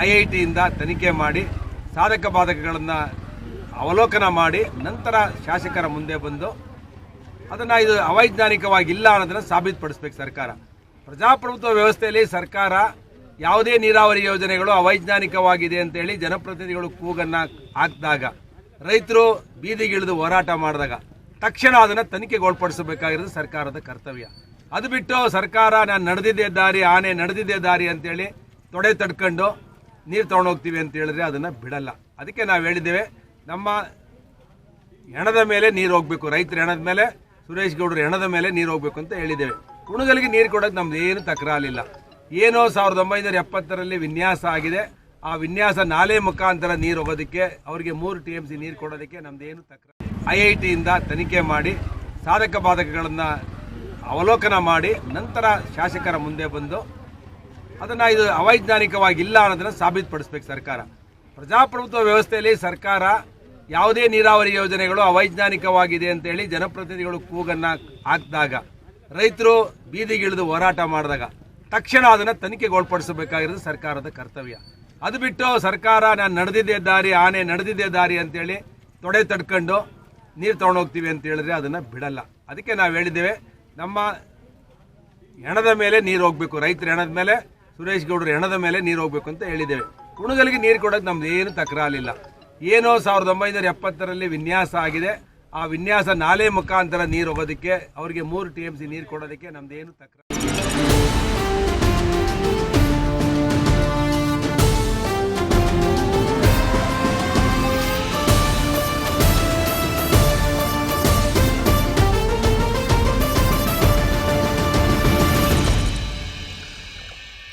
IITಯಿಂದ ತನಿಖೆ ಮಾಡಿ ಸಾಧಕ ಬಾಧಕಗಳನ್ನು ಅವಲೋಕನ ಮಾಡಿ ನಂತರ ಶಾಸಕರ ಮುಂದೆ ಬಂದು ಅದನ್ನು ಇದು ಅವೈಜ್ಞಾನಿಕವಾಗಿಲ್ಲ ಅನ್ನೋದನ್ನು ಸಾಬೀತುಪಡಿಸಬೇಕು ಸರ್ಕಾರ. ಪ್ರಜಾಪ್ರಭುತ್ವ ವ್ಯವಸ್ಥೆಯಲ್ಲಿ ಸರ್ಕಾರ ಯಾವುದೇ ನೀರಾವರಿ ಯೋಜನೆಗಳು ಅವೈಜ್ಞಾನಿಕವಾಗಿದೆ ಅಂತೇಳಿ ಜನಪ್ರತಿನಿಧಿಗಳು ಕೂಗನ್ನು ಹಾಕಿದಾಗ, ರೈತರು ಬೀದಿಗಿಳಿದು ಹೋರಾಟ ಮಾಡಿದಾಗ ತಕ್ಷಣ ಅದನ್ನು ತನಿಖೆಗೊಳಪಡಿಸಬೇಕಾಗಿರೋದು ಸರ್ಕಾರದ ಕರ್ತವ್ಯ. ಅದು ಬಿಟ್ಟು ಸರ್ಕಾರ ನಾನು ನಡೆದಿದ್ದೇ ದಾರಿ, ಆನೆ ನಡೆದಿದ್ದೇ ದಾರಿ ಅಂತೇಳಿ ತೊಡೆ ತಡ್ಕೊಂಡು ನೀರು ತೊಗೊಂಡೋಗ್ತೀವಿ ಅಂತ ಹೇಳಿದ್ರೆ ಅದನ್ನು ಬಿಡಲ್ಲ. ಅದಕ್ಕೆ ನಾವು ಹೇಳಿದ್ದೇವೆ, ನಮ್ಮ ಹೆಣದ ಮೇಲೆ ನೀರು ಹೋಗಬೇಕು, ರೈತರ ಹೆಣದ ಮೇಲೆ, ಸುರೇಶ್ ಗೌಡರ ಹೆಣದ ಮೇಲೆ ನೀರು ಹೋಗಬೇಕು ಅಂತ ಹೇಳಿದ್ದೇವೆ. ಕುಣಗಲಿಗೆ ನೀರು ಕೊಡೋಕ್ಕೆ ನಮ್ದು ಏನು ತಕರಾಲಿಲ್ಲ. ಏನೋ 1970ರಲ್ಲಿ ವಿನ್ಯಾಸ ಆಗಿದೆ, ಆ ವಿನ್ಯಾಸ ನಾಲೆ ಮುಖಾಂತರ ನೀರು ಹೋಗೋದಕ್ಕೆ, ಅವರಿಗೆ 3 TMC ನೀರು ಕೊಡೋದಕ್ಕೆ ನಮ್ದೇನು ತಕರಾರು. IITಯಿಂದ ತನಿಖೆ ಮಾಡಿ ಸಾಧಕ ಬಾಧಕಗಳನ್ನು ಅವಲೋಕನ ಮಾಡಿ ನಂತರ ಶಾಸಕರ ಮುಂದೆ ಬಂದು ಅದನ್ನು ಇದು ಅವೈಜ್ಞಾನಿಕವಾಗಿಲ್ಲ ಅನ್ನೋದನ್ನು ಸಾಬೀತುಪಡಿಸಬೇಕು ಸರ್ಕಾರ. ಪ್ರಜಾಪ್ರಭುತ್ವ ವ್ಯವಸ್ಥೆಯಲ್ಲಿ ಸರ್ಕಾರ ಯಾವುದೇ ನೀರಾವರಿ ಯೋಜನೆಗಳು ಅವೈಜ್ಞಾನಿಕವಾಗಿದೆ ಅಂತೇಳಿ ಜನಪ್ರತಿನಿಧಿಗಳು ಕೂಗನ್ನು ಹಾಕಿದಾಗ, ರೈತರು ಬೀದಿಗಿಳಿದು ಹೋರಾಟ ಮಾಡಿದಾಗ ತಕ್ಷಣ ಅದನ್ನು ತನಿಖೆಗೊಳಪಡಿಸಬೇಕಾಗಿರೋದು ಸರ್ಕಾರದ ಕರ್ತವ್ಯ. ಅದು ಬಿಟ್ಟು ಸರ್ಕಾರ ನಾನು ನಡೆದಿದ್ದೇ ದಾರಿ, ಆನೆ ನಡೆದಿದ್ದೇ ದಾರಿ ಅಂತೇಳಿ ತೊಡೆ ತಡ್ಕೊಂಡು ನೀರು ತೊಗೊಂಡೋಗ್ತೀವಿ ಅಂತ ಹೇಳಿದ್ರೆ ಅದನ್ನು ಬಿಡಲ್ಲ. ಅದಕ್ಕೆ ನಾವು ಹೇಳಿದ್ದೇವೆ, ನಮ್ಮ ಹೆಣದ ಮೇಲೆ ನೀರು ಹೋಗಬೇಕು, ರೈತರ ಹೆಣದ ಮೇಲೆ, ಸುರೇಶ್ ಗೌಡರ ಹೆಣದ ಮೇಲೆ ನೀರು ಹೋಗಬೇಕು ಅಂತ ಹೇಳಿದ್ದೇವೆ. ಕುಣಗಲಿಗೆ ನೀರು ಕೊಡೋಕ್ಕೆ ನಮ್ದು ಏನು ತಕರಾಲಿಲ್ಲ. ಏನೋ 1970ರಲ್ಲಿ ವಿನ್ಯಾಸ ಆಗಿದೆ, ಆ ವಿನ್ಯಾಸ ನಾಲೆ ಮುಖಾಂತರ ನೀರು ಹೋಗೋದಕ್ಕೆ, ಅವರಿಗೆ 3 TMC ನೀರು ಕೊಡೋದಕ್ಕೆ ನಮ್ದೇನು ತಕರಾರು.